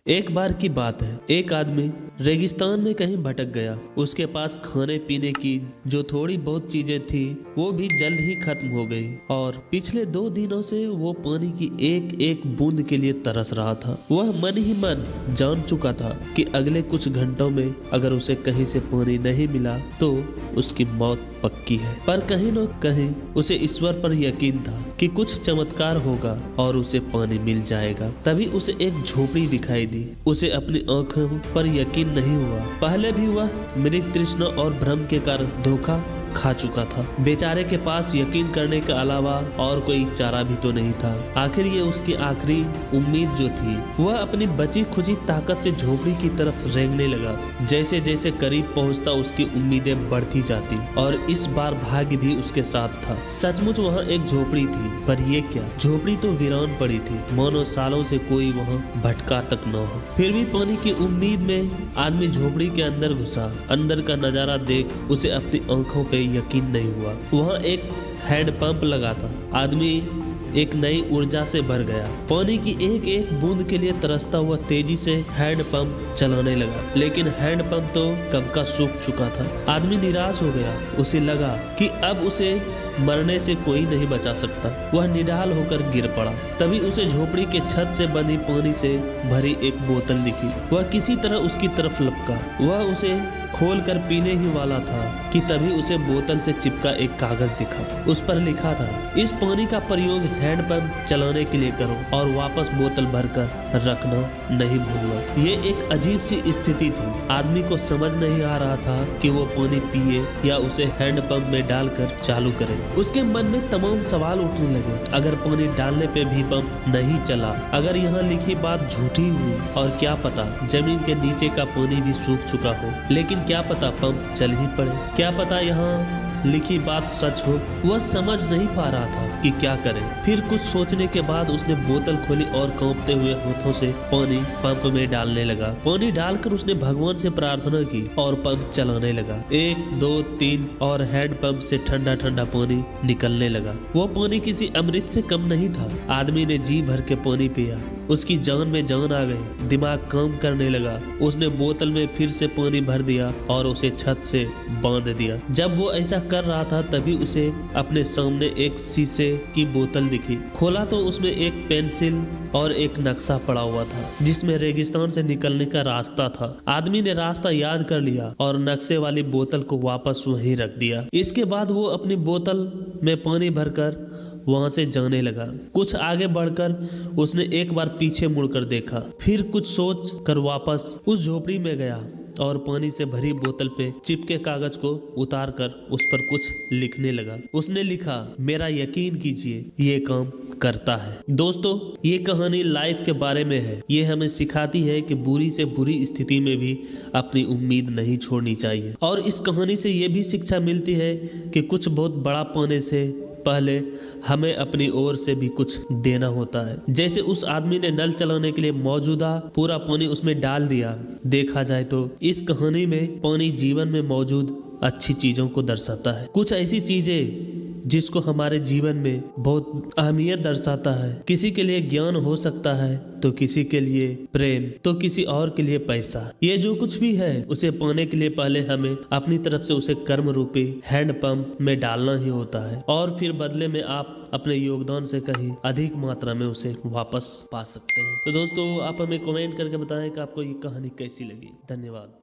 एक बार की बात है, एक आदमी रेगिस्तान में कहीं भटक गया। उसके पास खाने पीने की जो थोड़ी बहुत चीजें थी वो भी जल्द ही खत्म हो गई और पिछले 2 दिनों से वो पानी की एक एक बूंद के लिए तरस रहा था। वह मन ही मन जान चुका था कि अगले कुछ घंटों में अगर उसे कहीं से पानी नहीं मिला तो उसकी मौत पक्की है। पर कहीं न कहीं उसे ईश्वर पर यकीन था कि कुछ चमत्कार होगा और उसे पानी मिल जाएगा। तभी उसे एक झोपड़ी दिखाई दी। उसे अपनी आंखों पर यकीन नहीं हुआ। पहले भी वह मृग तृष्णा और भ्रम के कारण धोखा खा चुका था। बेचारे के पास यकीन करने के अलावा और कोई चारा भी तो नहीं था। आखिर ये उसकी आखिरी उम्मीद जो थी। वह अपनी बची खुची ताकत से झोपड़ी की तरफ रेंगने लगा। जैसे जैसे करीब पहुंचता उसकी उम्मीदें बढ़ती जाती और इस बार भाग्य भी उसके साथ था। सचमुच वहाँ एक झोपड़ी थी, पर ये क्या, झोपड़ी तो वीरान पड़ी थी, मानो सालों से कोई वहाँ भटका तक न हो। फिर भी पानी की उम्मीद में आदमी झोपड़ी के अंदर घुसा। अंदर का नजारा देख उसे अपनी आंखों पे यकीन नहीं हुआ। वहाँ एक हैंडपंप लगा था। आदमी एक नई ऊर्जा से भर गया। पानी की एक एक बूंद के लिए तरसता हुआ तेजी से हैंडपंप चलाने लगा, लेकिन हैंडपंप तो कब का सूख चुका था। आदमी निराश हो गया। उसे लगा कि अब उसे मरने से कोई नहीं बचा सकता। वह निढाल होकर गिर पड़ा। तभी उसे झोपड़ी के छत से बंधी पानी से भरी एक बोतल दिखी। वह किसी तरह उसकी तरफ लपका। वह उसे खोलकर पीने ही वाला था कि तभी उसे बोतल से चिपका एक कागज दिखा। उस पर लिखा था, इस पानी का प्रयोग हैंडपंप चलाने के लिए करो और वापस बोतल भरकर रखना नहीं भूलना। ये एक अजीब सी स्थिति थी। आदमी को समझ नहीं आ रहा था कि वो पानी पिए या उसे हैंडपंप में डालकर चालू करे। उसके मन में तमाम सवाल उठने लगे। अगर पानी डालने पे भी पंप नहीं चला, अगर यहाँ लिखी बात झूठी हुई, और क्या पता जमीन के नीचे का पानी भी सूख चुका हो, लेकिन क्या पता पंप चल ही पड़े, क्या पता यहाँ लिखी बात सच हो। वह समझ नहीं पा रहा था कि क्या करे। फिर कुछ सोचने के बाद उसने बोतल खोली और कांपते हुए हाथों से पानी पंप में डालने लगा। पानी डालकर उसने भगवान से प्रार्थना की और पंप चलाने लगा। 1 2 3 और हैंड पंप से ठंडा ठंडा पानी निकलने लगा। वो पानी किसी अमृत से कम नहीं था। आदमी ने जी भर के पानी पिया। उसकी जान में जान आ गई। दिमाग काम करने लगा। उसने बोतल में फिर से पानी भर दिया और उसे छत से बांध दिया। जब वो ऐसा कर रहा था तभी उसे अपने सामने एक शीशे की बोतल दिखी। खोला तो उसमें एक पेंसिल और एक नक्शा पड़ा हुआ था जिसमें रेगिस्तान से निकलने का रास्ता था। आदमी ने रास्ता याद कर लिया और नक्शे वाली बोतल को वापस वहीं रख दिया। इसके बाद वो अपनी बोतल में पानी भरकर वहां से जाने लगा। कुछ आगे बढ़कर उसने एक बार पीछे मुड़कर देखा, फिर कुछ सोच कर वापस उस झोपड़ी में गया और पानी से भरी बोतल पे चिपके कागज को उतारकर उस पर कुछ लिखने लगा। उसने लिखा, मेरा यकीन कीजिए ये काम करता है। दोस्तों, ये कहानी लाइफ के बारे में है। ये हमें सिखाती है कि बुरी से बुरी स्थिति में भी अपनी उम्मीद नहीं छोड़नी चाहिए। और इस कहानी से ये भी शिक्षा मिलती है कि कुछ बहुत बड़ा पाने से पहले हमें अपनी ओर से भी कुछ देना होता है। जैसे उस आदमी ने नल चलाने के लिए मौजूदा पूरा पानी उसमें डाल दिया। देखा जाए तो इस कहानी में पानी जीवन में मौजूद अच्छी चीजों को दर्शाता है। कुछ ऐसी चीजें जिसको हमारे जीवन में बहुत अहमियत दर्शाता है। किसी के लिए ज्ञान हो सकता है तो किसी के लिए प्रेम, तो किसी और के लिए पैसा। ये जो कुछ भी है उसे पाने के लिए पहले हमें अपनी तरफ से उसे कर्म रूपी हैंडपंप में डालना ही होता है और फिर बदले में आप अपने योगदान से कहीं अधिक मात्रा में उसे वापस पा सकते हैं। तो दोस्तों, आप हमें कमेंट करके बताएं कि आपको ये कहानी कैसी लगी। धन्यवाद।